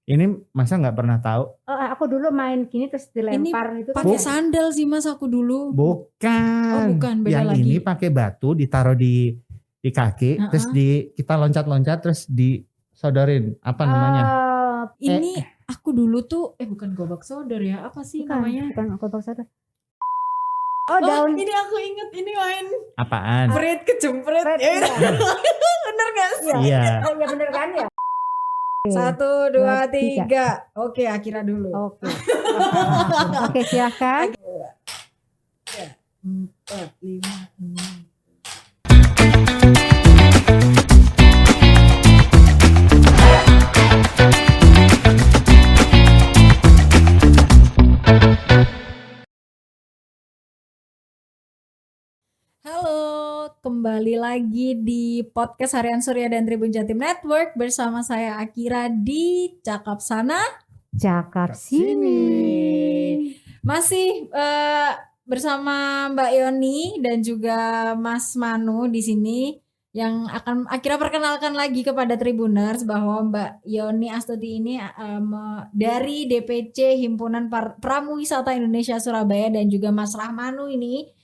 Ini masa nggak pernah tahu? Aku dulu main gini terus dilempar itu Pakai sandal sih Mas aku dulu. Bukan. Oh, bukan, beda yang lagi. ini pakai batu ditaruh di kaki, terus kita loncat-loncat terus disodorin. Apa namanya? Ini aku dulu tuh bukan gobak sodor ya, apa sih namanya? Bukan gobak sodor. Daun. Ini aku inget, ini main Apaan? Pret kejempret. Bener gak sih? Iya. Oh iya bener kan ya. 1, 2, 3. Oke, Akira dulu. Oke. Oke, silakan. 4, 5, 6. Halo, kembali lagi di podcast Harian Surya dan Tribun Jatim Network bersama saya Akira di Cakap Sana, Cakap Sini. Masih bersama Mbak Yoni dan juga Mas Manu di sini yang akan Akira perkenalkan lagi kepada Tribuners bahwa Mbak Yoni Astuti ini dari DPC Himpunan Pramuwisata Indonesia Surabaya dan juga Mas Rahmanu ini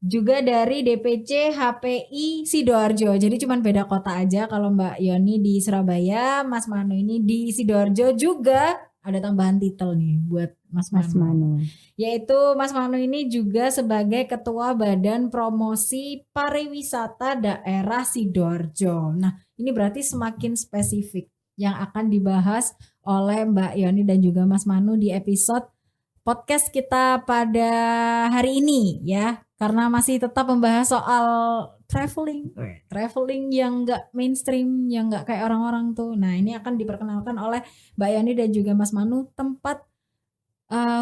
juga dari DPC HPI Sidoarjo. Jadi cuman beda kota aja. Kalau Mbak Yoni di Surabaya, Mas Manu ini di Sidoarjo. Juga ada tambahan titel nih buat Mas Manu. Yaitu Mas Manu ini juga sebagai Ketua Badan Promosi Pariwisata Daerah Sidoarjo. Nah, ini berarti semakin spesifik yang akan dibahas oleh Mbak Yoni dan juga Mas Manu di episode podcast kita pada hari ini ya. Karena masih tetap membahas soal traveling yang nggak mainstream, yang nggak kayak orang-orang tuh. Nah ini akan diperkenalkan oleh Mbak Yani dan juga Mas Manu tempat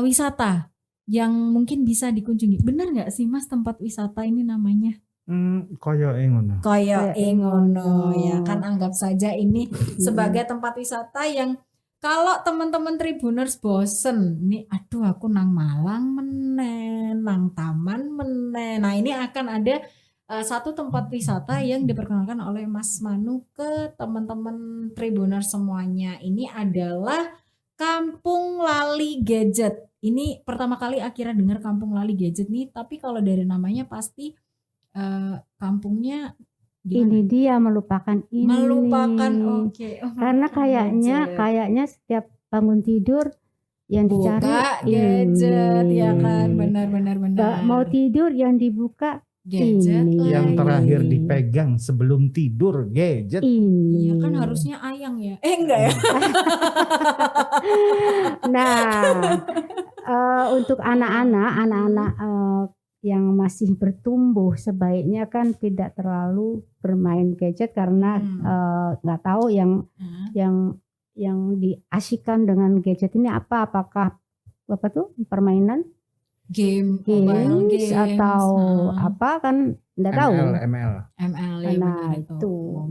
wisata yang mungkin bisa dikunjungi. Benar nggak sih Mas tempat wisata ini namanya? Koyo ngono. Koyo ngono ya kan, anggap saja ini sebagai tempat wisata yang kalau teman-teman Tribuners bosen, nih aduh aku nang Malang menen, nang Taman menen. Nah ini akan ada satu tempat wisata yang diperkenalkan oleh Mas Manu ke teman-teman Tribuners semuanya. Ini adalah Kampung Lali Gadget. Ini pertama kali Akira dengar Kampung Lali Gadget nih, tapi kalau dari namanya pasti kampungnya gimana? Ini dia melupakan ini. Oke. Karena kayaknya setiap bangun tidur yang dicari buka gadget ya kan, benar. Mau tidur yang dibuka gadget ini. Yang terakhir dipegang sebelum tidur gadget. Ini. Iya kan harusnya ayang ya. Enggak ya. Nah, untuk anak-anak yang masih bertumbuh sebaiknya kan tidak terlalu bermain gadget karena nggak tahu yang diasyikan dengan gadget ini apakah permainan games atau apa kan nggak tahu. ML ya, nah itu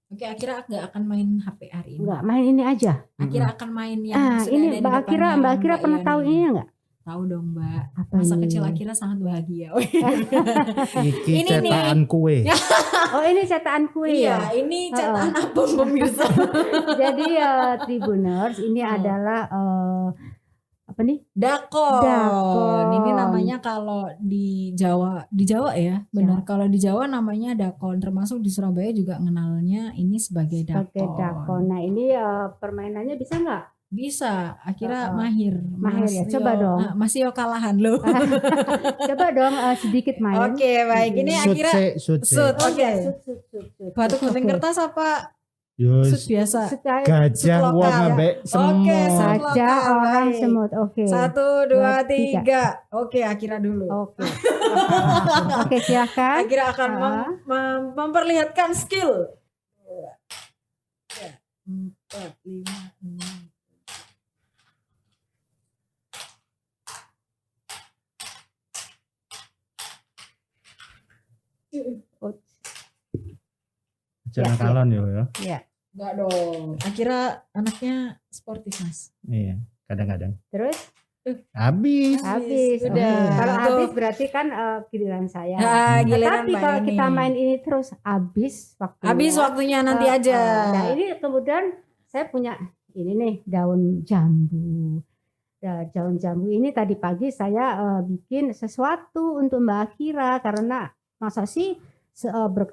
Oke, Akira nggak akan main HP hari ini. Nggak main ini aja. Akira akan main yang ini Mbak Akira pernah tahu ini nggak? Tahu dong Mbak. Masa kecil Akira sangat bahagia. Ini cetakan kue. Oh ini cetakan kue ya? Iya, ini cetakan apa pemirsa? Jadi Tribuners ini adalah apa nih? Dakon. Ini namanya kalau di Jawa ya, benar. Kalau di Jawa namanya dakon. Termasuk di Surabaya juga mengenalnya ini sebagai dakon. Nah ini permainannya bisa nggak? Bisa, Akira mahir ya. Coba dong. Masih kalahan loh. Coba dong sedikit main. Oke, baik. Ini Akira sud. Oke. Batuk gunting kertas apa? Sud biasa. Gajah wong ambek semut. Oke, gajah orang semut. Oke. 1, 2, 3. Oke, Akira dulu. Oke, silakan. Akira akan memperlihatkan skill. 2, 3, 4, 5, 6. Jangan kalon ya. Iya. Enggak dong. Akira anaknya sportif Mas. Iya, kadang-kadang. Terus? Habis. Udah. Kalau habis berarti kan giliran saya. Giliran tapi kalau kita main ini terus habis waktunya. Habis waktunya nanti aja. Nah ini kemudian saya punya ini nih daun jambu. Nah, daun jambu ini tadi pagi saya bikin sesuatu untuk Mbak Akira karena masa sih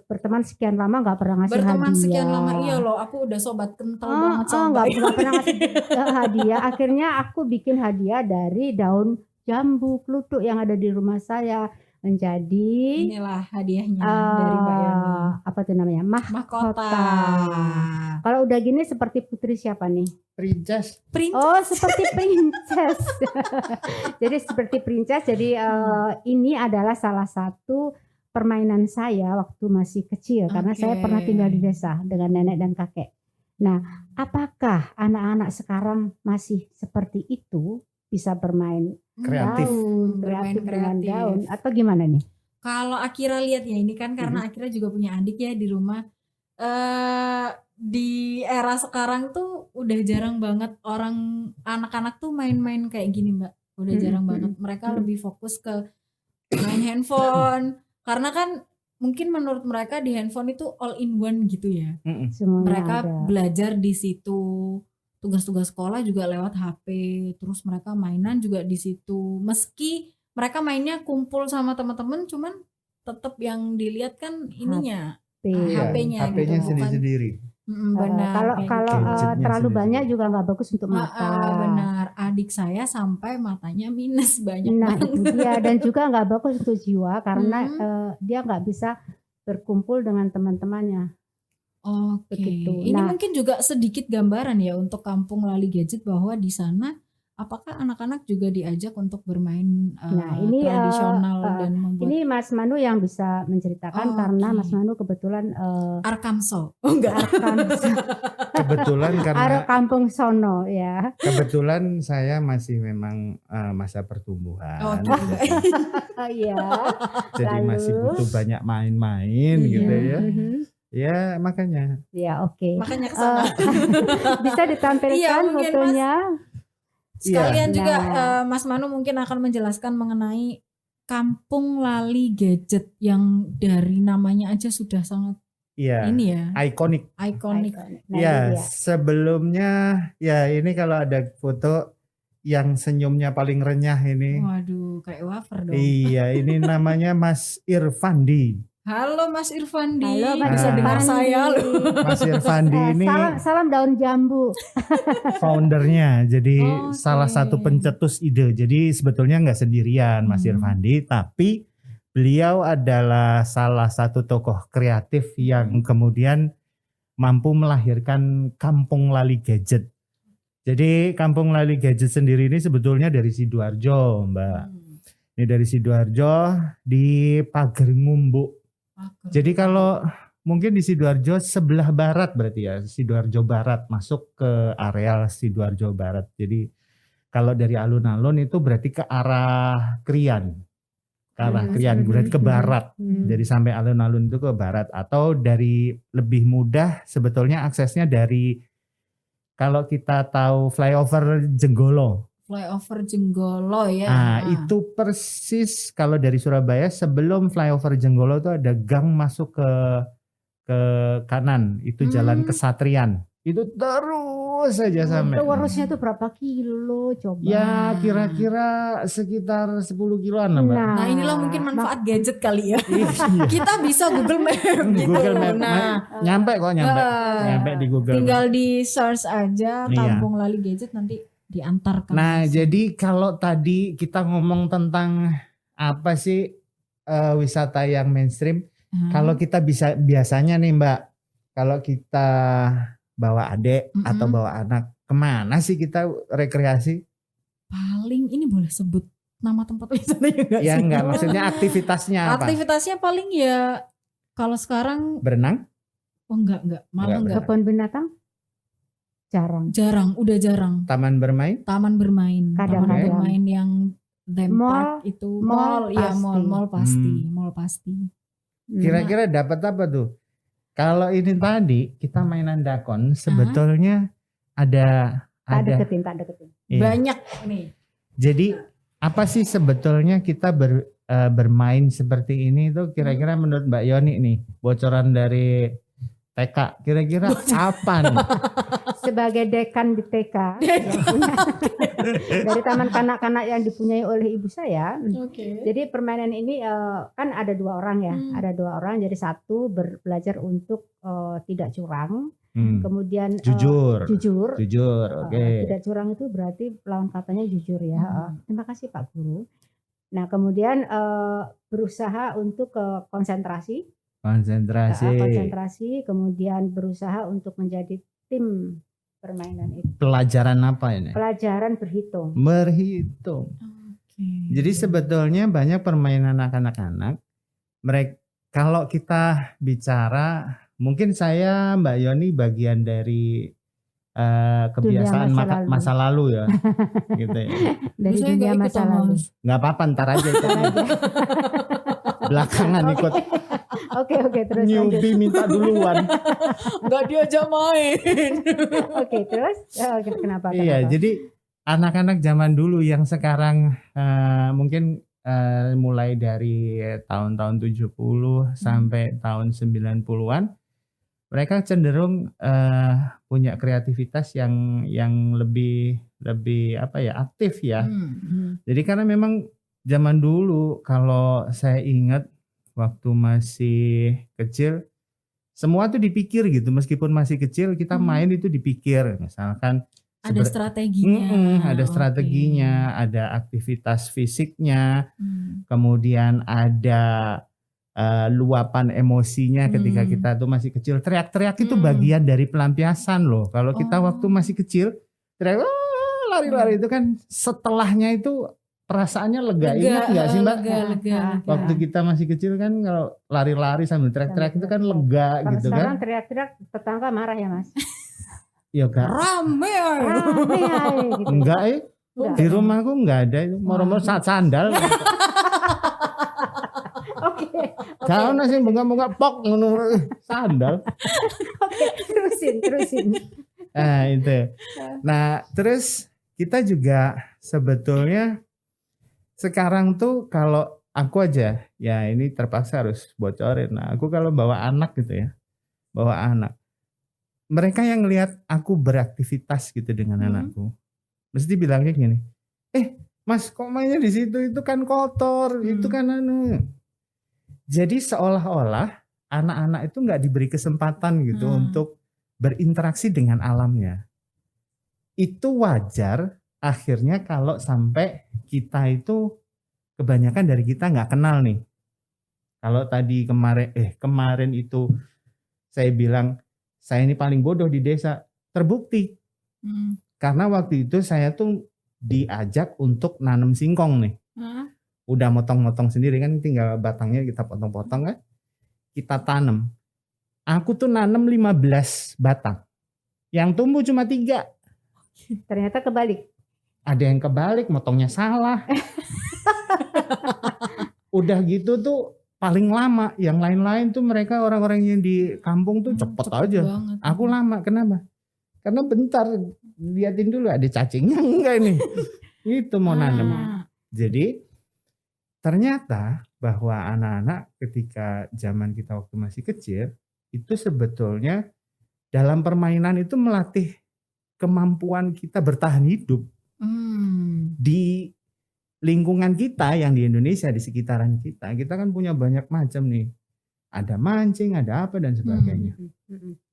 berteman sekian lama nggak pernah ngasih Berteman hadiah. sekian lama, iya loh, aku udah sobat kental banget sama nggak pernah ngasih hadiah. Akhirnya aku bikin hadiah dari daun jambu kluthuk yang ada di rumah saya menjadi inilah hadiahnya dari Mbak Yoni. Apa tuh namanya? Mahkota. Kalau udah gini seperti putri siapa nih? Princess. Oh, seperti princess. Jadi seperti princess. Jadi ini adalah salah satu permainan saya waktu masih kecil karena saya pernah tinggal di desa dengan nenek dan kakek. Nah, apakah anak-anak sekarang masih seperti itu, bisa bermain Kreatif. kreatif dengan daun atau gimana nih? Kalau Akira lihat ya ini kan karena Akira juga punya adik ya di rumah. Di era sekarang tuh udah jarang banget orang anak-anak tuh main-main kayak gini Mbak. Udah jarang banget. Mereka lebih fokus ke main handphone. Karena kan mungkin menurut mereka di handphone itu all in one gitu ya. Semuanya Mereka ada. belajar di situ. Tugas-tugas sekolah juga lewat HP. Terus mereka mainan juga di situ. Meski mereka mainnya kumpul sama teman-teman, cuman tetap yang dilihat kan ininya. HP-nya gitu, HP-nya bukan sendiri-sendiri. Benar. Kalau Gadgetnya terlalu sendiri. banyak juga nggak bagus untuk mata. Benar. Adik saya sampai matanya minus banyak Nah banget. itu dia, dan juga nggak bagus untuk jiwa karena dia nggak bisa berkumpul dengan teman-temannya. Oke. Begitu. Ini Nah, mungkin juga sedikit gambaran ya untuk Kampung Lali Gadget bahwa di sana apakah anak-anak juga diajak untuk bermain ini tradisional dan membuat ini Mas Manu yang bisa menceritakan karena Mas Manu kebetulan Arkamso. Oh enggak. Kebetulan karena Kampung Sono ya. kebetulan saya masih memang masa pertumbuhan. Oh, gitu. Iya. Jadi masih butuh banyak main-main gitu ya. Ya makanya. Ya oke. Makanya kesana. Bisa ditampilkan Iya, mungkin, fotonya. Sekalian Iya. juga Mas Manu mungkin akan menjelaskan mengenai Kampung Lali Gadget yang dari namanya aja sudah sangat Iya. ini ya, Ikonik. ikonik. Nah, Ya ini dia. sebelumnya ya ini kalau ada foto yang senyumnya paling renyah ini. Waduh, kayak wafer dong. Iya ini namanya Mas Irfandi. Halo Mas Irfandi, Halo Mas bisa dengar Irfandi. saya loh. Mas Irfandi ini Salam daun jambu. foundernya, jadi Oke. salah satu pencetus ide. Jadi sebetulnya nggak sendirian Mas Irfandi, tapi beliau adalah salah satu tokoh kreatif yang kemudian mampu melahirkan Kampung Lali Gadget. Jadi Kampung Lali Gadget sendiri ini sebetulnya dari Sidoarjo, Mbak. Ini dari Sidoarjo di Pager Ngumbuk. Jadi kalau mungkin di Sidoarjo sebelah barat berarti ya, Sidoarjo Barat masuk ke areal Sidoarjo Barat. Jadi kalau dari alun-alun itu berarti ke arah Krian. Ke arah Krian berarti ke barat. Jadi sampai alun-alun itu ke barat, atau dari lebih mudah sebetulnya aksesnya dari kalau kita tahu flyover Jenggolo. Flyover Jenggolo ya. Nah, itu persis kalau dari Surabaya sebelum flyover Jenggolo itu ada gang masuk ke kanan, itu jalan Kesatrian. Itu terus saja sampai. Itu urusnya tuh berapa kilo coba? Ya, kira-kira sekitar 10 kiloan lah, Mbak. Nah, inilah mungkin manfaat gadget kali ya. Iya. Kita bisa Google Map gitu. Google Map. Nah, Nyampe kok, nyampe di Google Map. tinggal di search aja Kampung Lali Gadget, nanti diantarkan. Nah, jadi kalau tadi kita ngomong tentang apa sih wisata yang mainstream, kalau kita bisa biasanya nih Mbak, kalau kita bawa adik atau bawa anak, kemana sih kita rekreasi? Paling ini boleh sebut nama tempat wisatanya enggak sih? Ya enggak, maksudnya aktivitasnya apa? Aktivitasnya paling ya kalau sekarang Berenang? oh enggak, malah enggak. Kebun binatang? Jarang, udah jarang. Taman bermain? Taman bermain, taman Kadang-kadang. bermain yang theme Mall, park itu, mall ya pasti. mall pasti. Kira-kira dapat apa tuh? Kalau ini tadi kita mainan dakon, sebetulnya ada Tak deketin. Iya. Banyak nih. Jadi apa sih sebetulnya kita bermain seperti ini tuh kira-kira menurut Mbak Yoni nih, bocoran dari TK. Kira-kira kapan? Sebagai dekan di TK yang punya dari taman kanak-kanak yang dipunyai oleh ibu saya. Oke. Jadi permainan ini kan ada 2 orang ya, ada 2 orang. Jadi satu belajar untuk tidak curang, kemudian Jujur. jujur. Oke. Tidak curang itu berarti lawan katanya jujur ya. Terima kasih Pak Guru. Nah kemudian berusaha untuk konsentrasi, kemudian berusaha untuk menjadi tim permainan itu. Pelajaran apa ini? Pelajaran berhitung. Berhitung. Jadi sebetulnya banyak permainan anak-anak. Mereka kalau kita bicara, mungkin saya Mbak Yoni bagian dari kebiasaan masa lalu ya, gitu ya. Dari dunia masa lalu. Nggak apa-apa, ntar aja itu. Belakangan ikut. Oke, terus Newbie minta duluan. Nggak diajak main. Oke, terus kenapa? Iya, jadi anak-anak zaman dulu yang sekarang mungkin mulai dari tahun-tahun 70 sampai tahun 90-an, mereka cenderung punya kreativitas yang lebih apa ya, aktif ya. Jadi karena memang zaman dulu kalau saya ingat waktu masih kecil, semua tuh dipikir gitu. Meskipun masih kecil, kita main itu dipikir. Misalkan ada strateginya. Ada strateginya, ada aktivitas fisiknya, kemudian ada luapan emosinya ketika kita tuh masih kecil. Teriak-teriak itu bagian dari pelampiasan loh. Kalau kita waktu masih kecil, teriak lari-lari itu kan setelahnya itu perasaannya lega. Ingat nggak sih Mbak? Lega. Waktu kita masih kecil kan kalau lari-lari sambil teriak-teriak itu kan lega gitu kan. Sekarang teriak-teriak tetangga marah ya Mas? Iya Kak. Rame gitu. Enggak di rumahku enggak ada itu. Moro-moro sandal. Oke. Kau nasi bunga-bunga pok ngono sandal. Oke, terusin. Itu. Nah, terus kita juga sebetulnya sekarang tuh kalau aku aja, ya ini terpaksa harus bocorin. Nah, aku kalau bawa anak gitu ya, mereka yang ngelihat aku beraktivitas gitu dengan anakku, mesti bilangnya gini, Mas kok mainnya di situ, itu kan kotor, itu kan anu. Jadi seolah-olah anak-anak itu nggak diberi kesempatan gitu untuk berinteraksi dengan alamnya. Itu wajar akhirnya kalau sampai kita itu kebanyakan dari kita nggak kenal nih. Kalau tadi kemarin itu saya bilang saya ini paling bodoh di desa, terbukti. Karena waktu itu saya tuh diajak untuk nanam singkong nih. Udah motong-motong sendiri kan, tinggal batangnya kita potong-potong kan. Kita tanam. Aku tuh nanam 15 batang. Yang tumbuh cuma 3. Ternyata kebalik. Ada yang kebalik, motongnya salah. Udah gitu tuh paling lama. Yang lain-lain tuh mereka orang-orang yang di kampung tuh cepet aja. Banget. Aku lama, kenapa? Karena bentar, liatin dulu ada cacingnya enggak nih. Itu mau nanam. Jadi ternyata bahwa anak-anak ketika zaman kita waktu masih kecil, itu sebetulnya dalam permainan itu melatih kemampuan kita bertahan hidup. Di lingkungan kita yang di Indonesia, di sekitaran kita kan punya banyak macam nih. Ada mancing, ada apa dan sebagainya.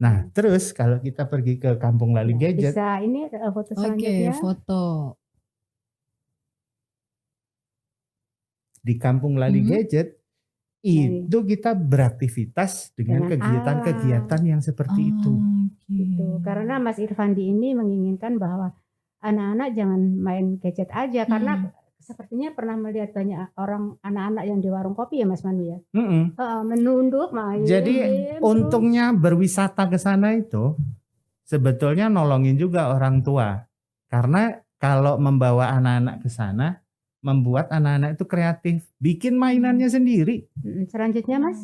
Nah terus kalau kita pergi ke Kampung Lali Gadget. Bisa ini foto selanjutnya. Oke, foto. Di Kampung Lali Gadget itu kita beraktivitas dengan kegiatan-kegiatan yang seperti itu. Gitu. Karena Mas Irfandi ini menginginkan bahwa anak-anak jangan main gadget aja, karena sepertinya pernah melihat banyak orang anak-anak yang di warung kopi ya Mas Manu ya. Menunduk main. Jadi untungnya berwisata ke sana itu sebetulnya nolongin juga orang tua. Karena kalau membawa anak-anak ke sana, membuat anak-anak itu kreatif, bikin mainannya sendiri. Selanjutnya Mas,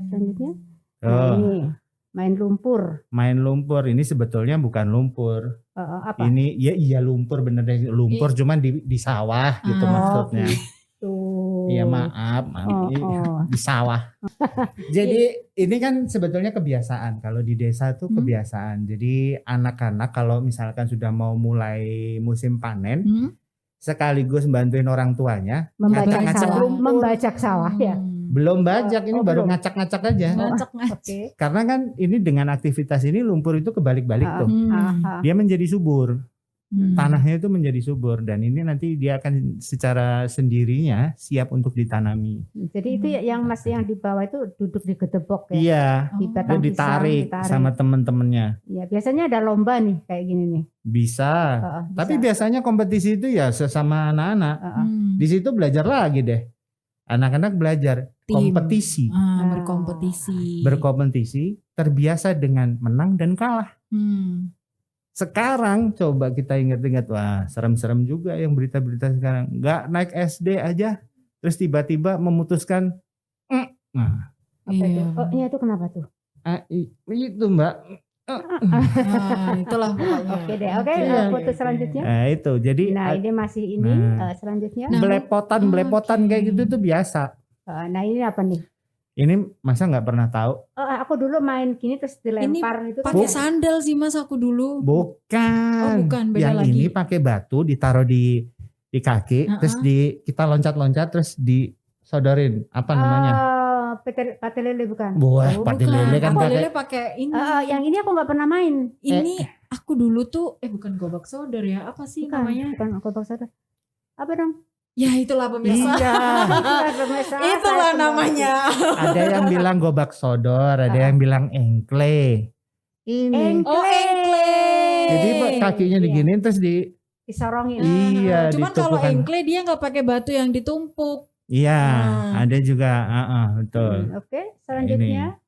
selanjutnya ini main lumpur. Main lumpur ini sebetulnya bukan lumpur. Apa? Ini iya lumpur, bener deh lumpur, cuman di sawah gitu maksudnya. Tuh. Iya maaf, di sawah. Jadi ini kan sebetulnya kebiasaan. Kalau di desa tuh kebiasaan. Jadi anak-anak kalau misalkan sudah mau mulai musim panen, sekaligus bantuin orang tuanya ngacak-ngacak rumput. Membajak sawah ya. Belum bajak, ini baru belum. ngacak-ngacak aja. Oke. Karena kan ini dengan aktivitas ini lumpur itu kebalik-balik tuh. Dia menjadi subur. Tanahnya itu menjadi subur dan ini nanti dia akan secara sendirinya siap untuk ditanami. Jadi itu yang Mas yang di bawah itu duduk di gedebok ya. Iya. Di Dia batang pisang, ditarik sama temen-temennya. Ya, biasanya ada lomba nih kayak gini nih. Bisa. Bisa. Tapi biasanya kompetisi itu ya sesama anak-anak. Di situ belajar lagi deh. Anak-anak belajar kompetisi. Berkompetisi, terbiasa dengan menang dan kalah. Sekarang coba kita ingat-ingat, wah serem-serem juga yang berita-berita sekarang. Nggak naik SD aja, terus tiba-tiba memutuskan. Nah, itu kenapa tuh? Itu Mbak. Itulah pokoknya. Oke deh, foto selanjutnya. Nah itu, jadi. Nah ini masih ini selanjutnya. Belepotan kayak gitu tuh biasa. Nah ini apa nih? Ini masa nggak pernah tahu? Aku dulu main gini terus dilempar itu. Pakai sandal sih Mas aku dulu. Bukan. Bukan, beda yang lagi. ini pakai batu ditaruh di kaki, terus kita loncat-loncat terus disodorin. Apa namanya? Pate lele bukan? Wah, pate lele kan pakai ini. Yang ini aku nggak pernah main. Ini aku dulu tuh bukan gobak sodor ya, apa sih namanya? Bukan gobak sodor. Apa dong? Ya itulah pemirsa. Iya. Itulah namanya. Ada yang bilang gobak sodor, ada yang bilang engkle. Ini. Engkle. Jadi kakinya diginiin terus disorongin. Iya. Cuman kalau engkle dia nggak pakai batu yang ditumpuk. Iya, ada juga. Betul. Oke, selanjutnya.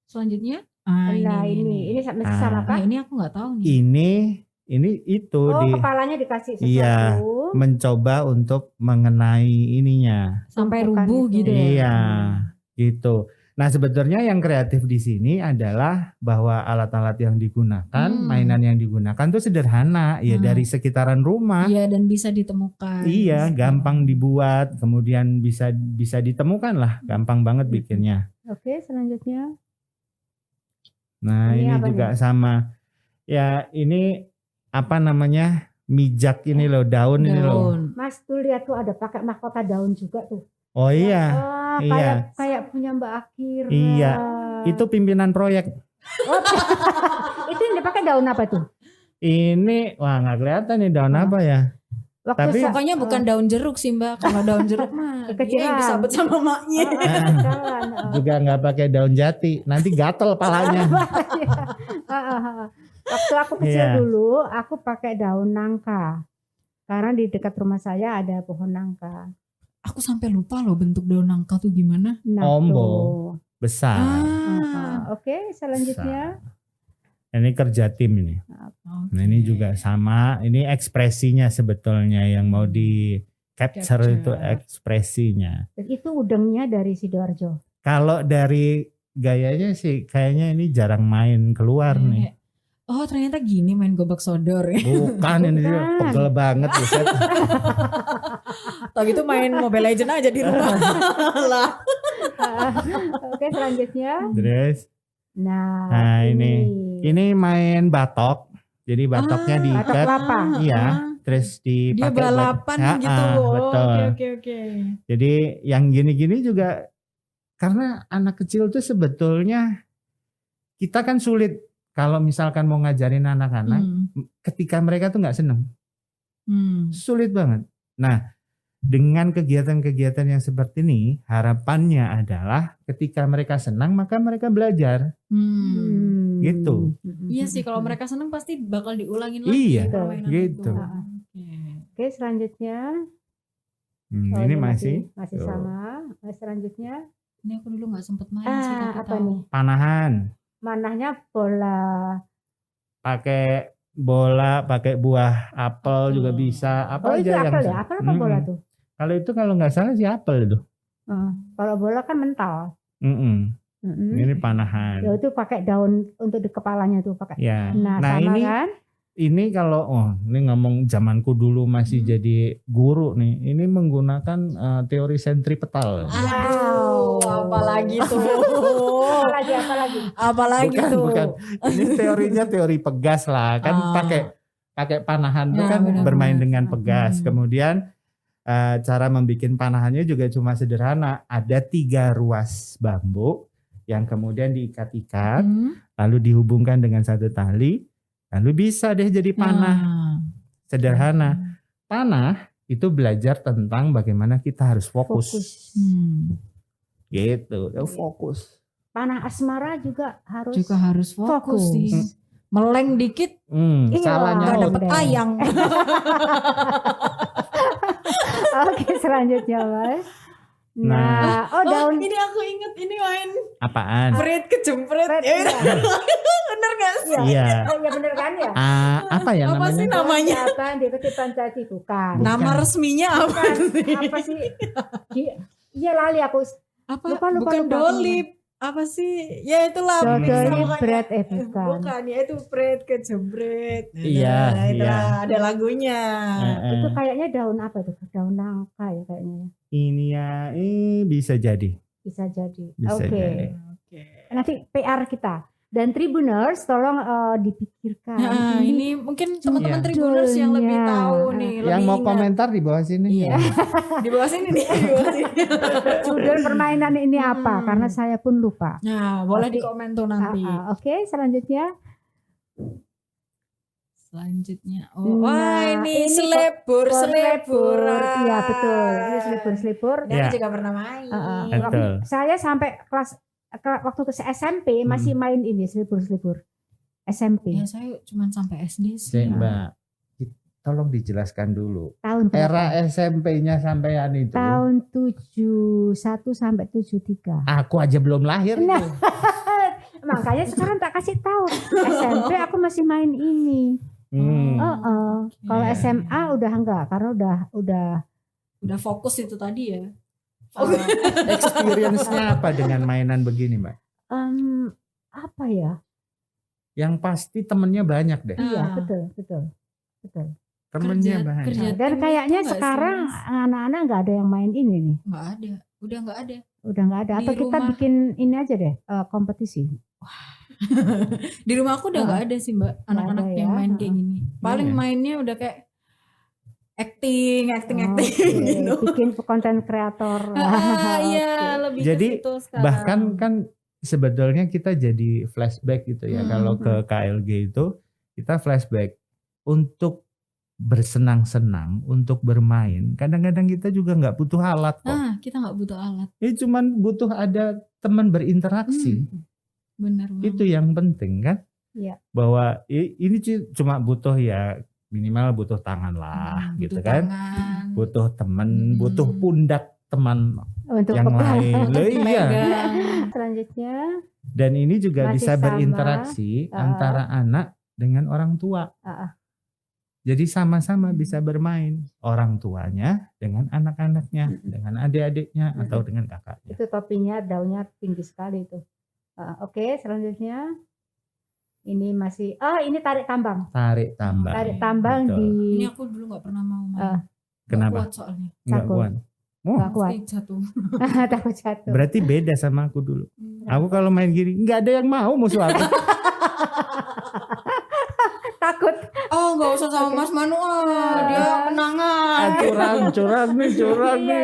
Ini masih salah kah? Ini aku nggak tahu nih. Ini itu kepalanya dikasih sesuatu. Iya, mencoba untuk mengenai ininya sampai rubuh gitu ya. Iya, gitu. Nah, sebetulnya yang kreatif di sini adalah bahwa alat-alat yang digunakan, mainan yang digunakan tuh sederhana, ya dari sekitaran rumah. Iya, dan bisa ditemukan. Iya, gampang dibuat, kemudian bisa ditemukan lah, gampang banget bikinnya. Oke, selanjutnya. Nah, ini juga sama. Ya, ini apa namanya, mijak ini loh, daun ini loh. Mas tuh lihat tuh ada pakai mahkota daun juga tuh. Oh iya, kayak punya Mbak Akira. Iya, itu pimpinan proyek. Itu yang dipakai daun apa tuh? Ini, wah nggak kelihatan nih daun apa ya. Tapi pokoknya bukan daun jeruk sih Mbak. Kalau daun jeruk mah dia yang disabet sama maknya. Juga nggak pakai daun jati, nanti gatel palanya. Waktu aku kecil dulu, aku pakai daun nangka. Karena di dekat rumah saya ada pohon nangka. Aku sampai lupa loh bentuk daun nangka tuh gimana. Ombo, besar. Oke, selanjutnya. Ini kerja tim ini. Nah ini juga sama. Ini ekspresinya sebetulnya yang mau di capture itu ekspresinya. Dan itu udangnya dari Sidoarjo. Kalau dari gayanya sih kayaknya ini jarang main keluar nih. Oh ternyata gini main gobak sodor ya. Bukan, ini pegel banget buset. Tau gitu main Mobile Legends aja di rumah lah. Oke, selanjutnya. Terus. Nah ini main batok. Jadi batoknya diikat. Iya. Terus dipakai dia balapan gitu. Betul. Oke. Jadi yang gini-gini juga karena anak kecil tuh sebetulnya kita kan sulit. Kalau misalkan mau ngajarin anak-anak, ketika mereka tuh nggak seneng, sulit banget. Nah, dengan kegiatan-kegiatan yang seperti ini, harapannya adalah ketika mereka senang, maka mereka belajar. Gitu. Iya sih, kalau mereka senang pasti bakal diulangin lagi. Iya, gitu. Oke, selanjutnya. Ini masih sama. Selanjutnya. Ini aku dulu nggak sempet main sih. Apa nih? Panahan. Manahnya bola. Pakai bola, pakai buah apel juga bisa. Apa itu aja apel yang ya? Apel apa bola tuh? Kalau nggak salah sih apel itu. Kalau bola kan mental. Ini panahan. Ya itu pakai daun untuk di kepalanya tuh pakai. Ya. Nah sama ini kan? ini kalau ini ngomong zamanku dulu masih jadi guru nih. Ini menggunakan teori sentripetal. Aduh, apalagi tuh. Apalagi Bukan, tuh. bukan. Ini teorinya teori pegas lah. Kan pakai panahan itu Ya, kan benar-benar. bermain dengan pegas. Kemudian cara membuat panahannya juga cuma sederhana. Ada 3 ruas bambu yang kemudian diikat-ikat, lalu dihubungkan dengan satu tali, lalu bisa deh jadi panah. Sederhana. Panah itu belajar tentang bagaimana kita harus fokus. Gitu, fokus. Panah asmara juga harus fokus fokus. sih. Meleng dikit Iya. Salah nggak nyaut. dapet ayang. Oke, selanjutnya Mas. Nah, daun ini aku inget ini main Apaan? pret kejempret. Pret, Ya, iya. bener gak sih? Iya. Oh ya bener kan ya? Apa ya Apa sih namanya? namanya? Kelihatan di ketipan caci bukan. Bukan. Nama resminya apa sih? Apa sih? Iya lali aku. Apa? Lupa, Bukan lupa. dolip. Apa sih? Ya itulah. Dolip Pokoknya. bread bukan. Bukan, ya itu pret kejempret. Iya, Nah, itulah, iya. ada lagunya. Itu kayaknya daun apa tuh? Daun nangka ya kayaknya. Ini ya, bisa jadi. Bisa jadi. Bisa Oke. jadi. Oke. Nanti PR kita. Dan Tribuners tolong dipikirkan. Nah, ini mungkin teman-teman Iya. Tribuners yang lebih Judulnya. tahu nih, Yang lebih mau ingat. komentar di bawah sini. Iya. Di bawah sini nih, di bawah sini. Judul permainan ini apa? Karena saya pun lupa. Nah, boleh Oke. dikomen tuh nanti. Oke, selanjutnya. Selanjutnya. Nah, Wah, ini ini selebur. Iya betul. Ini selebur. Dan Iya. juga pernah main. Betul. Saya sampai waktu ke SMP masih main ini selebur. SMP. Ya, saya cuma sampai SD sih. Cek, Mbak, tolong dijelaskan dulu. Tahun berapa? Era SMP-nya sampean itu. Tahun 71 sampai 73. Aku aja belum lahir. Nah. itu. Makanya sekarang tak kasih tahu. SMP aku masih main ini. Kalau Iya. SMA udah enggak karena Udah fokus itu tadi ya. Experience-nya apa dengan mainan begini, Mbak? apa ya? Yang pasti temennya banyak deh. Iya, Ah. betul. Temennya Kerja- banyak. kerja. Dan tim kayaknya itu nggak sekarang sih, Mas? anak-anak nggak ada yang main ini nih. Nggak ada. Udah nggak ada. Udah nggak ada. Di Atau kita rumah. bikin ini aja deh, kompetisi. Di rumah aku udah nggak ada sih, Mbak. Anak-anak ada yang ya. main kayak gini. Paling Iya. mainnya udah kayak acting Oke, gitu. bikin konten kreator. Iya, Oke. lebih Jadi, ke situ sekarang. Bahkan kan sebetulnya kita jadi flashback gitu ya. Kalau ke KLG itu kita flashback untuk bersenang-senang, untuk bermain. Kadang-kadang kita juga nggak butuh alat kok. kita nggak butuh alat. Cuman butuh ada teman berinteraksi. Bener banget. Itu yang penting kan. Iya. Bahwa ini cuma butuh ya minimal butuh tangan lah gitu Butuh kan. tangan. Butuh teman, butuh pundak teman Untuk yang pegang. lain. Loh, iya. Megang. Selanjutnya, Dan ini juga Masih bisa sama. berinteraksi antara anak dengan orang tua. Jadi sama-sama bisa bermain orang tuanya dengan anak-anaknya, dengan adik-adiknya atau dengan kakaknya. itu topinya daunnya tinggi sekali itu. Oke, selanjutnya ini masih ini tarik tambang. Tarik tambang. Tarik tambang Betul. di Ini aku dulu nggak pernah mau main. Nggak Kenapa? kuat soalnya. Nggak Takut. kuat. Oh, nggak kuat. Pasti jatuh. Takut jatuh. berarti beda sama aku dulu. Aku kalau main gini nggak ada yang mau musuh aku. Takut. Oh, nggak usah sama Mas Manu. Dia menangan. curang nih. Iya,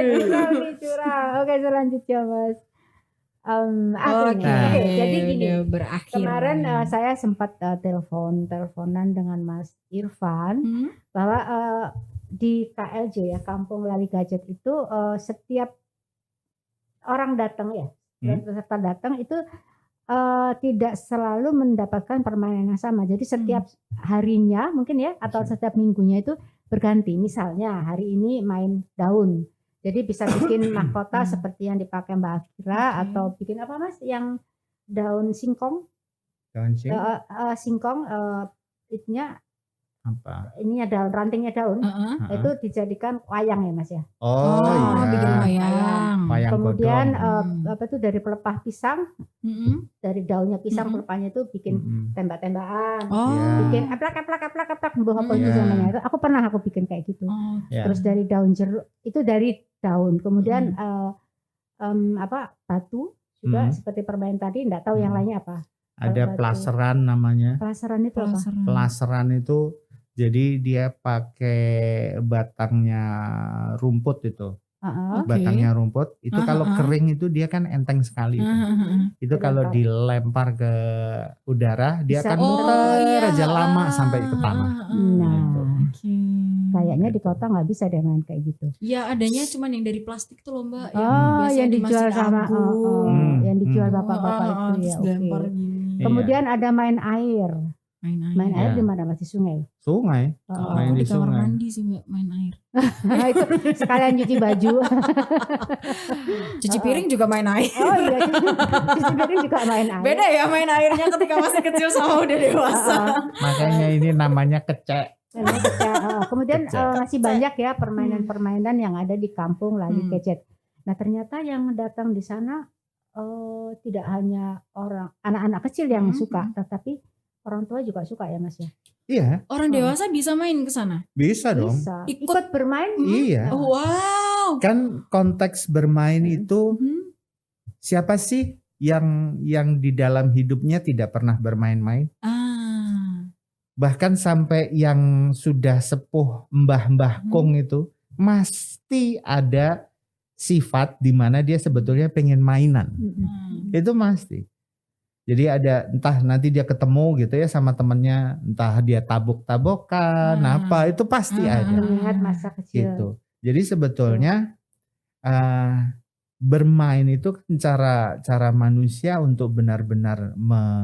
curang. Oke, selanjutnya Mas. Aku nih. Nah. Oke, jadi gini. Dia berakhir. Kemarin saya sempat teleponan dengan Mas Irfan bahwa di KLJ ya, Kampung Lali Gadget itu setiap orang datang ya, dan peserta datang itu tidak selalu mendapatkan permainan yang sama. Jadi setiap harinya mungkin ya, atau setiap minggunya itu berganti. Misalnya hari ini main daun. Jadi bisa bikin mahkota seperti yang dipakai Mbak Akira, atau bikin apa Mas? Yang daun singkong. Daun sing. Singkong itunya Apa? Ini ada rantingnya daun. Heeh. Itu dijadikan wayang ya Mas ya. Oh, iya. bikin wayang. Wayang Kemudian godong. apa tuh dari pelepah pisang, Mm-mm. dari daunnya pisang Mm-mm. pelepahnya itu bikin Mm-mm. tembak-tembakan. Oh. Iya. Bikin aplak mbah apa itu Iya. namanya itu. Aku bikin kayak gitu. Oh. Ya. Terus dari daun jeruk itu dari daun. Kemudian apa batu juga seperti permainan tadi, enggak tahu yang lainnya apa. Ada batu. pelaseran namanya. Pelasaran itu apa? Pelaseran itu jadi dia pakai batangnya rumput itu. Heeh. Oke. Batangnya rumput itu kalau kering itu dia kan enteng sekali. Itu kalau dilempar ke udara dia Bisa akan muter. muter aja lama sampai ke tanah. Nah, Oke. kayaknya di kota nggak bisa deh main kayak gitu. Ya adanya cuman yang dari plastik tuh loh Mbak. Oh, biasa yang di dijual Masjid sama Agung. yang dijual Hmm. bapak-bapak itu Terus ya. Oke. dilempar gini. Kemudian ada main air. Main Main air. air Iya. di mana Mas? Di sungai. Sungai. Kalau main aku di di kamar sungai. mandi sih Mbak main air. Itu sekalian cuci baju. Cuci piring juga main air. Oh iya, cuci piring juga main air. Beda ya main airnya ketika masih kecil sama udah dewasa. Makanya ini namanya kecek. Kemudian Kecek. masih banyak ya permainan-permainan yang ada di kampung lagi gadget. Nah ternyata yang datang di sana tidak hanya anak-anak kecil yang suka, tetapi orang tua juga suka ya Mas ya. Iya, Orang dewasa bisa main ke sana. bisa dong. Bisa. Ikut. Ikut bermain. Iya. Oh, wow. Kan konteks bermain itu Mhm. siapa sih yang di dalam hidupnya tidak pernah bermain-main? Bahkan sampai yang sudah sepuh mbah-mbah kong itu pasti ada sifat di mana dia sebetulnya pengen mainan. Itu pasti. Jadi ada entah nanti dia ketemu gitu ya sama temennya, entah dia tabok-tabokan, apa itu pasti ada Mengingat masa kecil. gitu. Jadi sebetulnya bermain itu kan cara manusia untuk benar-benar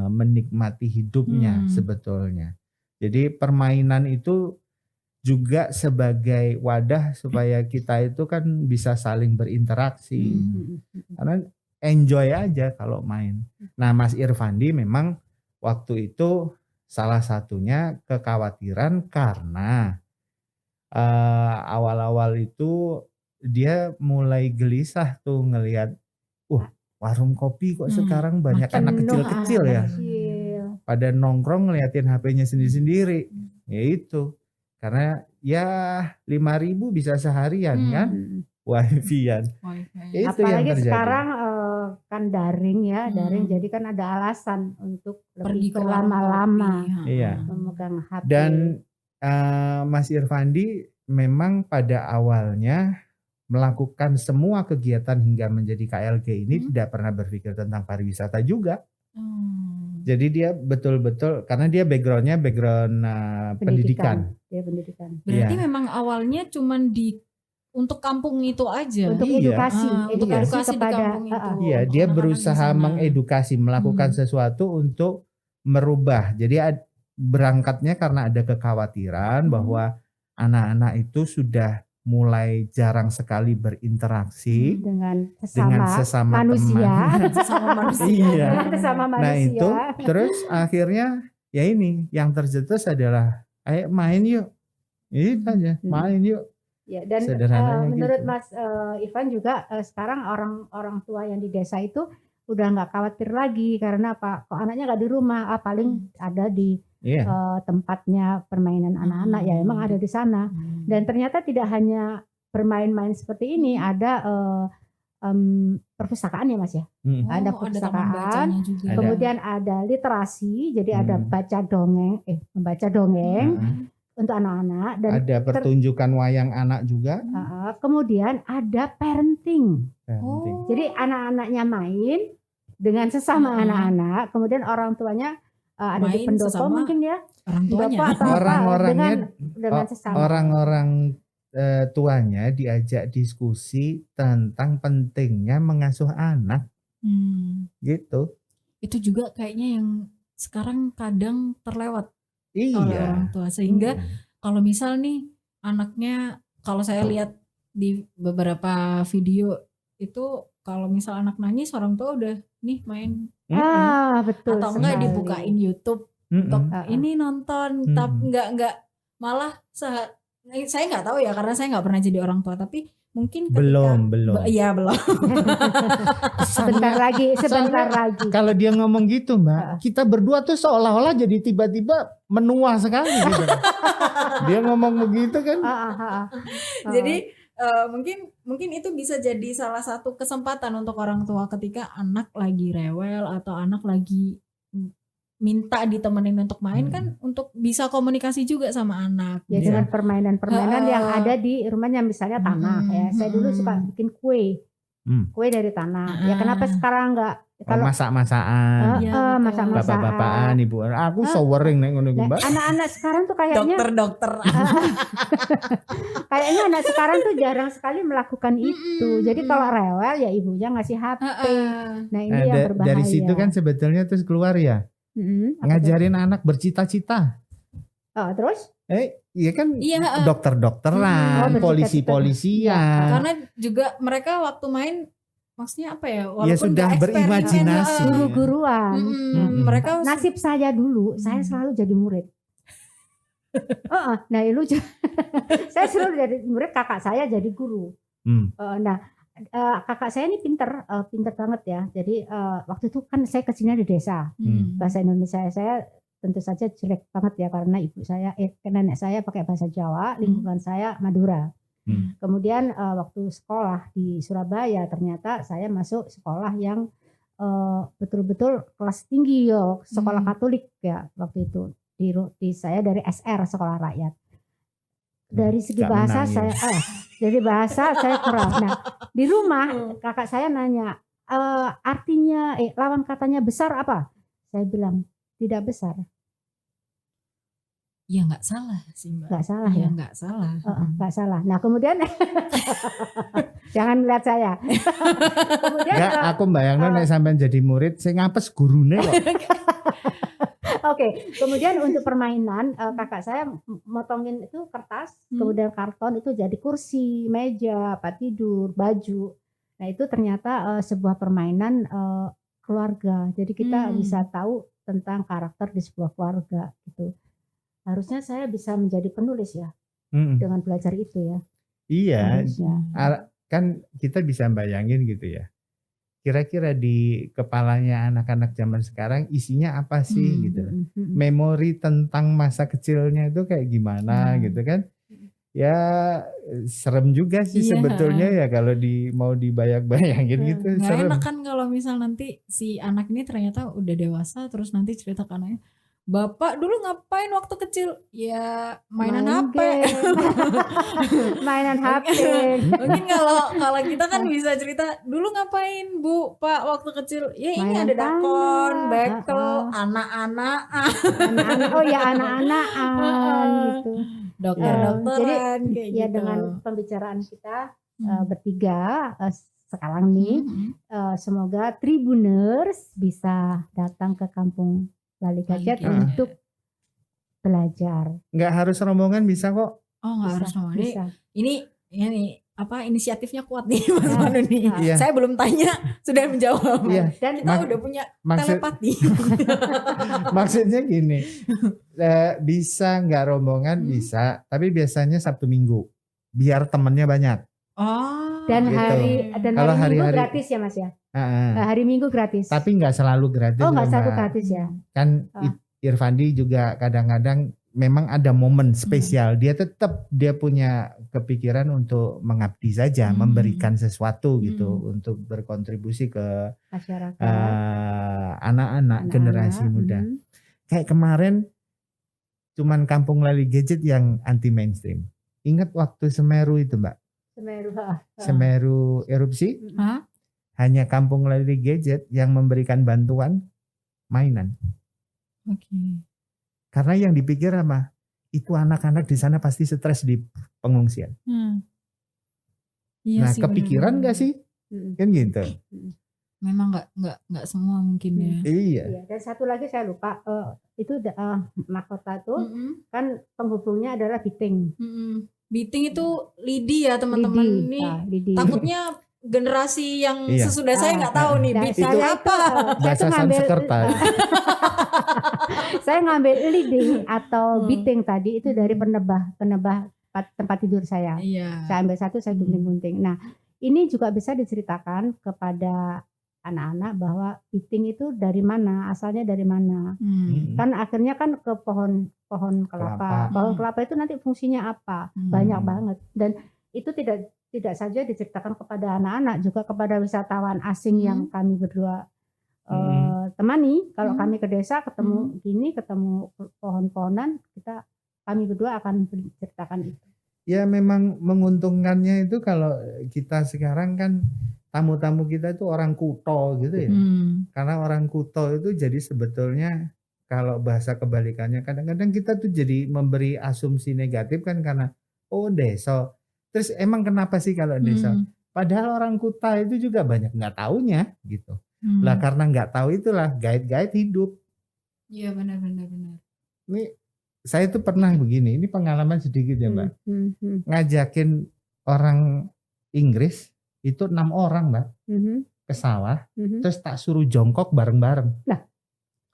menikmati hidupnya sebetulnya. Jadi permainan itu juga sebagai wadah supaya kita itu kan bisa saling berinteraksi. Karena enjoy aja kalau main. Nah, Mas Irfandi memang waktu itu salah satunya kekhawatiran karena awal-awal itu dia mulai gelisah tuh ngelihat, warung kopi kok sekarang banyak anak kecil-kecil ya. Pada nongkrong ngeliatin HP-nya sendiri-sendiri. Ya itu. Karena ya 5.000 bisa seharian kan. Wifi-an. Itu apalagi yang terjadi. sekarang kan daring ya, daring jadi kan ada alasan untuk Pergi lebih ke berlama-lama Iya. memegang HP. Dan Mas Irfandi memang pada awalnya melakukan semua kegiatan hingga menjadi KLG ini tidak pernah berpikir tentang pariwisata juga. Jadi dia betul-betul karena dia background pendidikan. Dia pendidikan. Berarti Iya. memang awalnya cuman untuk kampung itu aja. Untuk Iya. edukasi, Untuk edukasi di kepada kampung itu. Iya, untuk dia anak-anak di berusaha sana. mengedukasi, melakukan sesuatu untuk merubah. Jadi berangkatnya karena ada kekhawatiran bahwa anak-anak itu sudah mulai jarang sekali berinteraksi dengan sesama manusia. teman. Sesama manusia. Iya. Dengan sesama manusia. Nah itu terus akhirnya ya ini yang tercetus adalah ayo main yuk. Itu aja, main yuk. Ya, dan Sederhananya menurut gitu. Mas Ivan juga sekarang orang tua yang di desa itu udah nggak khawatir lagi karena apa? Kok anaknya nggak di rumah? Paling ada di Iya. tempatnya permainan anak-anak ya emang ada di sana. Dan ternyata tidak hanya bermain-main seperti ini, ada perpustakaan ya Mas ya. Ada taman perpustakaan, bacanya juga. Ada. kemudian ada literasi, jadi ada membaca dongeng untuk anak-anak dan Ada pertunjukan wayang anak juga. kemudian ada parenting. Oh. Jadi anak-anaknya main dengan sesama anak-anak, kemudian orang tuanya ada di Main pendopo sesama mungkin ya, Orang tuanya. bapak atau apa Orang-orangnya dengan sesama. orang-orang tuanya diajak diskusi tentang pentingnya mengasuh anak gitu. Itu juga kayaknya yang sekarang kadang terlewat oleh Iya. orang tua. Sehingga kalau misal nih anaknya, kalau saya lihat di beberapa video itu kalau misal anak nangis orang tua udah nih main Betul. atau enggak sekali. dibukain YouTube untuk ini nonton, tapi enggak malah saya nggak tahu ya karena saya nggak pernah jadi orang tua, tapi mungkin ketika Belum. Iya belum. Sebentar lagi. Kalau dia ngomong gitu Mbak, kita berdua tuh seolah-olah jadi tiba-tiba menua sekali gitu. Dia ngomong begitu kan. Jadi mungkin itu bisa jadi salah satu kesempatan untuk orang tua ketika anak lagi rewel atau anak lagi minta ditemenin untuk main kan, untuk bisa komunikasi juga sama anak. Ya Bisa. dengan permainan-permainan yang ada di rumahnya, misalnya tanah ya. Saya dulu suka bikin kue dari tanah. Ya kenapa sekarang enggak? Kalau masak-masakan, Iya, betul. masak-masakan. bapak-bapakan, ibu, aku sewering nih ngono Nah, Mbak. anak-anak sekarang tuh kayaknya kayaknya anak sekarang tuh jarang sekali melakukan itu. Jadi kalau rewel ya ibunya ngasih HP. Nah ini yang berbahaya. Dari situ kan sebetulnya terus keluar ya, ngajarin anak bercita-cita. Terus? Iya kan, Iya, dokter-dokteran, polisi-polisian. karena juga mereka waktu main maksudnya apa ya? Ya sudah nggak eksperimen, berimajinasi. Guru-guruan. Mereka Nasib saya dulu, saya selalu jadi murid. Nah lucu. Saya selalu jadi murid, kakak saya jadi guru. Kakak saya ini pinter banget ya. Jadi waktu itu kan saya kesini di desa. Bahasa Indonesia saya tentu saja jelek banget ya, karena nenek saya pakai bahasa Jawa, lingkungan saya Madura. Kemudian waktu sekolah di Surabaya, ternyata saya masuk sekolah yang betul-betul kelas tinggi ya, sekolah Katolik ya waktu itu. Saya dari SR, sekolah rakyat. Dari segi bahasa jadi bahasa saya kurang. Nah di rumah kakak saya nanya, artinya lawan katanya besar apa? Saya bilang tidak besar. ya nggak salah sih Mbak. Nggak salah ya? Nggak salah. Nggak salah. Nah kemudian jangan lihat saya. Kemudian aku bayangin nek sampean jadi murid, sing ngapes gurune kok. Oke, kemudian untuk permainan kakak saya motongin itu kertas, kemudian karton itu jadi kursi, meja, tempat tidur, baju. Nah itu ternyata sebuah permainan keluarga. Jadi kita bisa tahu tentang karakter di sebuah keluarga gitu. Harusnya saya bisa menjadi penulis ya dengan belajar itu ya. Iya, harusnya. Kan kita bisa bayangin gitu ya. Kira-kira di kepalanya anak-anak zaman sekarang isinya apa sih gitu. Memori tentang masa kecilnya itu kayak gimana gitu kan. Ya serem juga sih sebetulnya ya kalau mau dibayang-bayangin gitu. Nggak serem. enak kan kalau misal nanti si anak ini ternyata udah dewasa terus nanti cerita ke anaknya, Bapak dulu ngapain waktu kecil? Ya mainan HP. Mainan HP. Mungkin kalau kita kan bisa cerita, dulu ngapain Bu, Pak waktu kecil? Ya ini Mainan ada dakon, tanah. bekel, anak-anak. Oh ya anak-anakan gitu. Dokter-dokteran kayak ya gitu. dengan pembicaraan kita bertiga sekarang nih, semoga Tribuners bisa datang ke Kampung Lali Gadget untuk belajar. Nggak harus rombongan bisa kok. Oh nggak harus rombongan. Bisa. Ini apa inisiatifnya kuat nih Mas Manu nih. Iya. Saya belum tanya sudah menjawab. Iya. Dan kita udah punya telepati. Maksudnya gini, bisa nggak rombongan bisa, tapi biasanya Sabtu Minggu biar temennya banyak. Oh. Dan gitu. hari Minggu gratis ya Mas ya. Hari Minggu gratis. Tapi nggak selalu gratis. Oh nggak loh, selalu Mbak. gratis ya. Kan Irfandi juga kadang-kadang memang ada momen spesial. Dia punya kepikiran untuk mengabdi saja, memberikan sesuatu gitu untuk berkontribusi ke masyarakat, anak-anak generasi muda. Kayak kemarin cuman Kampung Lali Gadget yang anti mainstream. Ingat waktu Semeru itu Mbak? Semeru erupsi? Hanya Kampung Lali Gadget yang memberikan bantuan mainan. Oke. Karena yang dipikir apa? Itu anak-anak di sana pasti stres di pengungsian. Iya nah, sih, kepikiran nggak sih? Kan gitu. Memang nggak semua mungkin ya. Iya. Dan satu lagi saya lupa, itu mahkota itu kan penghubungnya adalah biting. Biting itu lidi ya teman-teman. Ini lidi. takutnya generasi yang Iya. sesudah saya nggak tahu nih Nah, beating saya apa. Bahasa Sanskerta. Saya ngambil leading atau Hmm. beating tadi itu dari penebah tempat tidur saya. Iya. Saya ambil satu, saya gunting-gunting. Nah, ini juga bisa diceritakan kepada anak-anak bahwa beating itu dari mana, asalnya dari mana. Kan akhirnya kan ke pohon kelapa. Kelapa. Pohon kelapa itu nanti fungsinya apa? Banyak banget. Dan itu tidak saja diceritakan kepada anak-anak, juga kepada wisatawan asing yang kami berdua temani. Kalau kami ke desa ketemu gini, ketemu pohon-pohonan, kami berdua akan menceritakan itu. Ya memang menguntungkannya itu kalau kita sekarang kan tamu-tamu kita itu orang kuto gitu ya. Karena orang kuto itu jadi sebetulnya kalau bahasa kebalikannya kadang-kadang kita tuh jadi memberi asumsi negatif kan karena oh desa. Terus emang kenapa sih kalau desa? Padahal orang kuta itu juga banyak nggak taunya gitu. Lah karena nggak tahu itulah guide-guide hidup. Iya benar. Ini saya tuh pernah begini, ini pengalaman sedikit ya Mbak. Ngajakin orang Inggris itu 6 orang Mbak ke sawah, terus tak suruh jongkok bareng-bareng. Nah,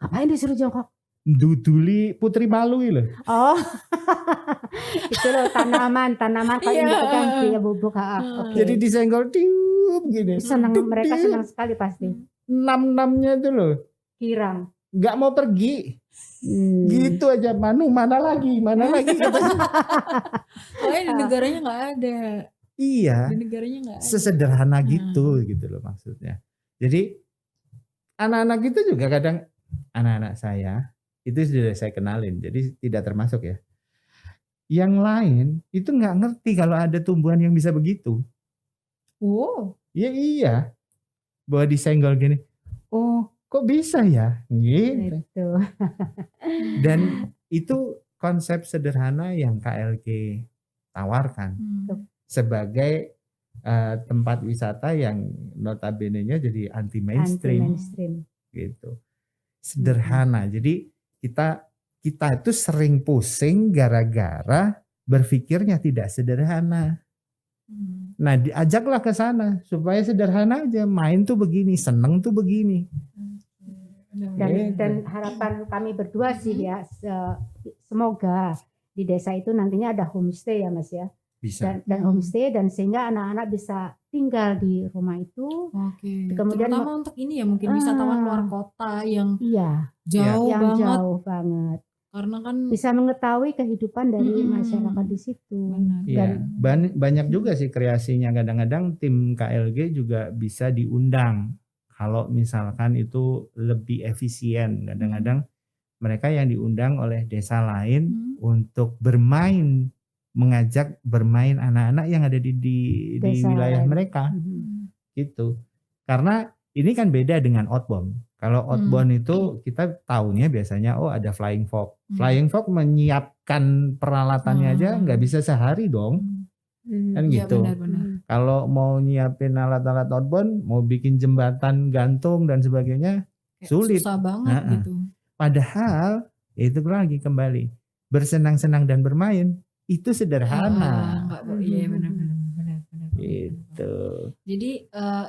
ngapain disuruh jongkok? Duduli Putri Malu loh. Oh, itu loh tanaman kalau Iya. dipegang dia bubuk. Oke. Jadi disenggol tiup gini. Senang, Tuk, mereka tiup. senang sekali pasti. 6-6-nya itu loh, Girang. nggak mau pergi. Gitu aja, mana lagi katanya. Soalnya di negaranya nggak ada. Iya. Di negaranya nggak ada. Sesederhana gitu loh maksudnya. Jadi anak-anak itu juga kadang anak-anak saya itu sudah saya kenalin, jadi tidak termasuk ya. Yang lain itu nggak ngerti kalau ada tumbuhan yang bisa begitu. Wow. Ya iya, bahwa disenggol gini. Oh, kok bisa ya? Gitu. Itu. Dan itu konsep sederhana yang KLG tawarkan sebagai tempat wisata yang notabene-nya jadi anti mainstream gitu. Sederhana. Jadi kita itu sering pusing gara-gara berpikirnya tidak sederhana. Nah, diajaklah ke sana supaya sederhana aja. Main tuh begini, seneng tuh begini. Dan harapan kami berdua sih ya, semoga di desa itu nantinya ada homestay ya Mas ya. Bisa. Dan homestay, dan sehingga anak-anak bisa tinggal di rumah itu. Oke. Kemudian terutama untuk ini ya mungkin wisatawan luar kota yang jauh yang banget. jauh banget. Karena kan Bisa mengetahui kehidupan dari masyarakat di situ. Iya, banyak juga sih kreasinya. Kadang-kadang tim KLG juga bisa diundang kalau misalkan itu lebih efisien. Kadang-kadang mereka yang diundang oleh desa lain untuk bermain, mengajak bermain anak-anak yang ada di wilayah mereka gitu. Karena ini kan beda dengan outbound. Kalau outbound itu kita tahunya biasanya ada flying fox. Flying fox menyiapkan peralatannya aja nggak bisa sehari dong. Kan ya gitu. benar-benar. Kalau mau nyiapin alat-alat outbound, mau bikin jembatan gantung dan sebagainya sulit. Susah banget gitu. Padahal itu lagi kembali bersenang-senang dan bermain itu sederhana. Iya benar-benar. Gitu. Jadi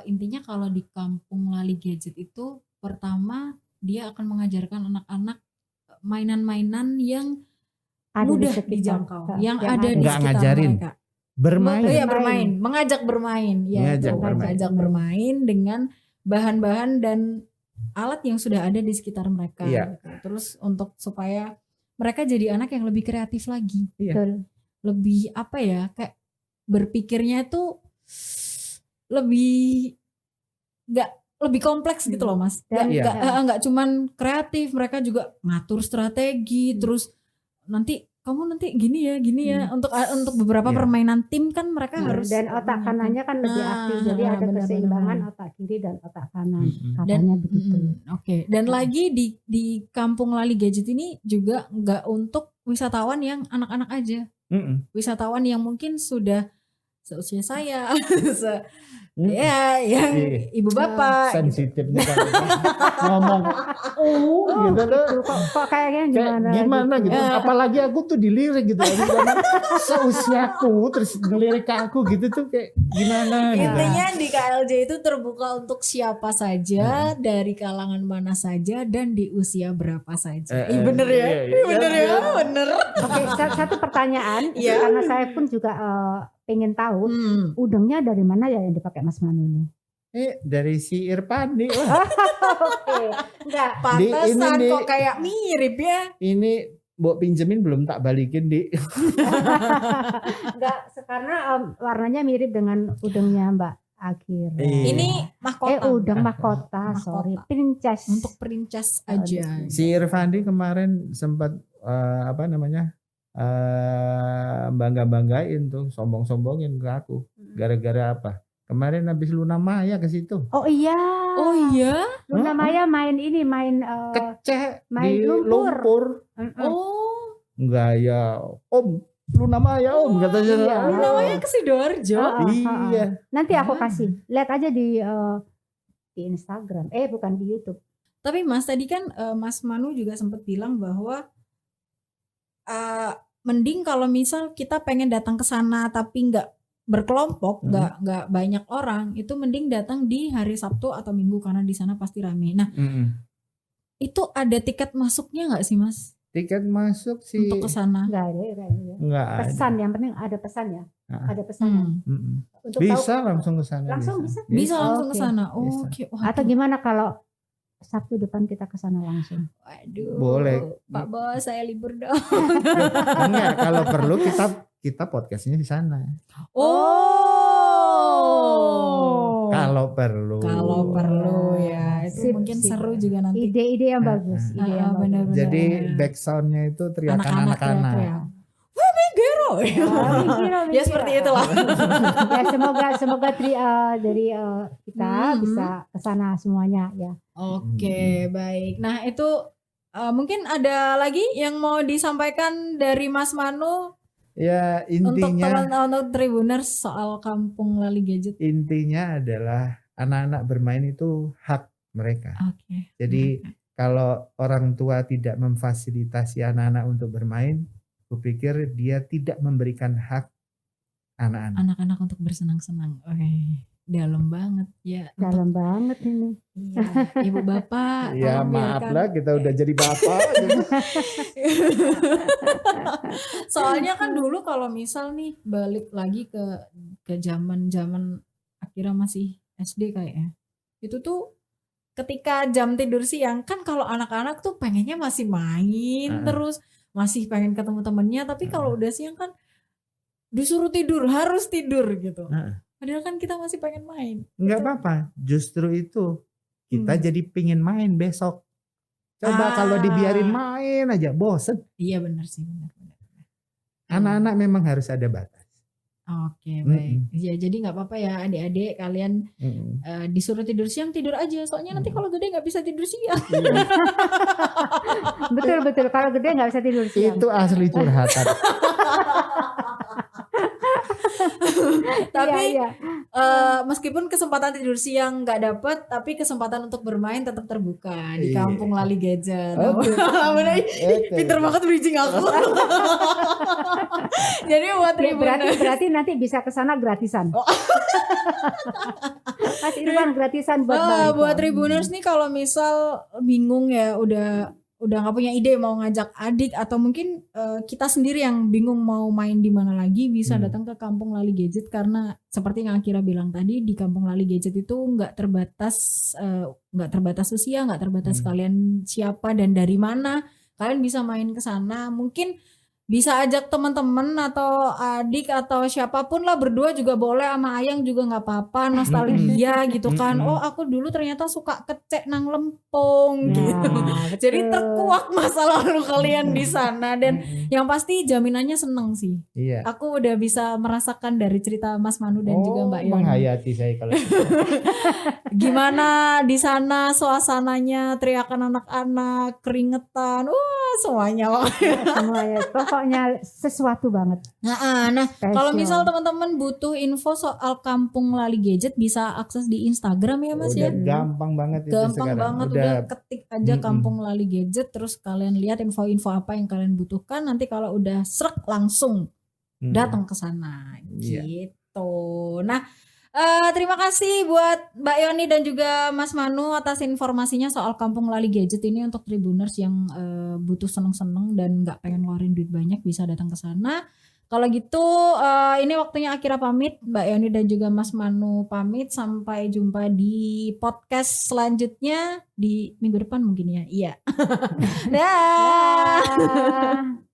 intinya kalau di kampung Lali Gadget itu pertama dia akan mengajarkan anak-anak mainan-mainan yang Ada mudah di sekitar. dijangkau, yang Yang ada di Nggak sekitar ngajarin. mereka. Bermain. Iya bermain, mengajak bermain, ya mengajak bermain dengan bahan-bahan dan alat yang sudah ada di sekitar mereka. Iya. Gitu. Terus untuk supaya mereka jadi anak yang lebih kreatif lagi, Iya. lebih apa ya, kayak berpikirnya itu lebih lebih kompleks gitu loh Mas. Nggak cuman kreatif, mereka juga ngatur strategi, terus nanti kamu nanti gini ya. Untuk beberapa permainan tim kan mereka harus, dan otak kanannya kan lebih aktif, jadi ada keseimbangan otak kiri dan otak kanan. Katanya begitu. Oke. Dan lagi di kampung Lali Gadget ini juga nggak untuk wisatawan yang anak-anak aja. Wisatawan yang mungkin sudah seusia saya, ya yang Iya. ibu bapak. Sensitif nih kan. Ngomong gitu loh. Gitu. Kok kayaknya Kayak gimana gitu. Apalagi aku tuh dilirik gitu. Seusiaku terus ngelirik ke aku gitu tuh kayak gimana gitu. Intinya di KLJ itu terbuka untuk siapa saja, dari kalangan mana saja, dan di usia berapa saja. Bener ya? Bener ya? Bener. Oke, satu pertanyaan Iya. karena saya pun juga pengen tahu udangnya dari mana ya yang dipakai Mas Manu ini? Dari si Irpandi. Oke, enggak. Pantesan ini, kok kayak mirip ya. Ini Mbok pinjemin belum tak balikin, Dik. Enggak, karena warnanya mirip dengan udangnya Mbak Akhir. Iya. Ini mahkota. Udang mahkota, sorry, princess. Untuk princess aja. Si Irfandi kemarin sempat bangga-banggain tuh, sombong-sombongin ke aku. Gara-gara apa? Kemarin habis Luna Maya ke situ. Oh iya. Oh iya? Luna Maya main Kecek main di lumpur. lumpur. Oh. Enggak ya, Om. Luna Maya Om katanya. iya. Namanya ke Sidoarjo. Iya. Nanti aku kasih. Lihat aja di Instagram. Bukan di YouTube. Tapi Mas tadi kan Mas Manu juga sempat bilang bahwa mending kalau misal kita pengen datang ke sana tapi nggak berkelompok, nggak banyak orang, itu mending datang di hari Sabtu atau Minggu karena di sana pasti rame. Nah, itu ada tiket masuknya nggak sih Mas? Tiket masuk sih Untuk ke sana? Enggak ada. enggak ada. Pesan yang penting ada pesan ya. Ah. Ada pesannya. Untuk Bisa tahu, langsung ke sana. langsung bisa. Bisa langsung ke Oke. sana. Bisa. Oke. Wah, Atau gimana kalau Sabtu depan kita ke sana langsung? waduh. Boleh. Pak Bos, saya libur dong. Enggak, kalau perlu kita podcastnya di sana. Oh. Kalau perlu. Kalau perlu ya, itu Sip, mungkin sip. seru juga nanti. Ide-ide yang bagus. Ide yang bagus. benar-benar. Jadi back soundnya itu teriakan anak-anak. teriak-teriak. Wah, Megero. Mikir. Ya seperti itulah. Ya semoga dari kita bisa ke sana semuanya ya. Oke, baik. Nah, itu mungkin ada lagi yang mau disampaikan dari Mas Manu Ya untuk intinya teman-teman Tribuners soal Kampung Lali Gadget. intinya adalah anak-anak bermain itu hak mereka. Oke. Jadi kalau orang tua tidak memfasilitasi anak-anak untuk bermain, kupikir dia tidak memberikan hak anak-anak. Anak-anak untuk bersenang-senang. Oke. Dalam banget ya. Dalam banget ini. Iya, Ibu Bapak. Ya tolong maaf biarkan. lah kita udah jadi bapak. Soalnya kan dulu kalau misal nih balik lagi ke zaman akhirnya masih SD kayaknya. Itu tuh ketika jam tidur siang kan kalau anak-anak tuh pengennya masih main terus masih pengen ketemu temennya, tapi kalau udah siang kan disuruh tidur, harus tidur gitu. Padahal kan kita masih pengen main. Enggak apa-apa, justru itu kita jadi pingin main besok. Coba kalau dibiarin main aja bosen. Iya benar sih, benar. Anak-anak memang harus ada batas. Oke, baik. Ya jadi nggak apa-apa ya adik-adik kalian disuruh tidur siang tidur aja. Soalnya nanti kalau gede nggak bisa tidur siang. Betul. Kalau gede nggak bisa tidur siang. Itu asli curhatan. Tapi Iya. meskipun kesempatan tidur siang nggak dapet, tapi kesempatan untuk bermain tetap terbuka di Iya. Kampung Lali Gadget. Oke. Bener, Oke. pinter banget bridging aku. Jadi buat Berarti nanti bisa ke sana gratisan. Mas Irfan gratisan buat Bang buat Irfan. Tribuners nih kalau misal bingung ya udah nggak punya ide mau ngajak adik atau mungkin kita sendiri yang bingung mau main di mana lagi, bisa datang ke Kampung Lali Gadget karena seperti yang Akira bilang tadi, di Kampung Lali Gadget itu nggak terbatas usia, nggak terbatas kalian siapa dan dari mana, kalian bisa main ke sana. Mungkin bisa ajak teman-teman atau adik atau siapapun lah, berdua juga boleh, sama ayang juga nggak apa-apa, nostalgia gitu kan. Oh aku dulu ternyata suka kecek nang lempung gitu. Jadi terkuak masa lalu kalian di sana, dan yang pasti jaminannya seneng sih. Iya. Aku udah bisa merasakan dari cerita Mas Manu dan juga Mbak Yoni. Menghayati saya kalau Gimana di sana suasananya, teriakan anak-anak, keringetan, wah semuanya. Semuanya. pokoknya sesuatu banget. Nah, kalau Spesial. misal teman-teman butuh info soal Kampung Lali Gadget bisa akses di Instagram ya Mas Udah ya. gampang banget itu Gampang sekarang. banget udah ketik aja Kampung Lali Gadget terus kalian lihat info-info apa yang kalian butuhkan, nanti kalau udah srek langsung datang ke sana gitu. Nah, terima kasih buat Mbak Yoni dan juga Mas Manu atas informasinya soal Kampung Lali Gadget ini. Untuk Tribuners yang butuh seneng-seneng dan nggak pengen ngeluarin duit banyak bisa datang ke sana. Kalau gitu ini waktunya Akira pamit, Mbak Yoni dan juga Mas Manu pamit. Sampai jumpa di podcast selanjutnya di minggu depan mungkin ya. Iya. Dah. Dah.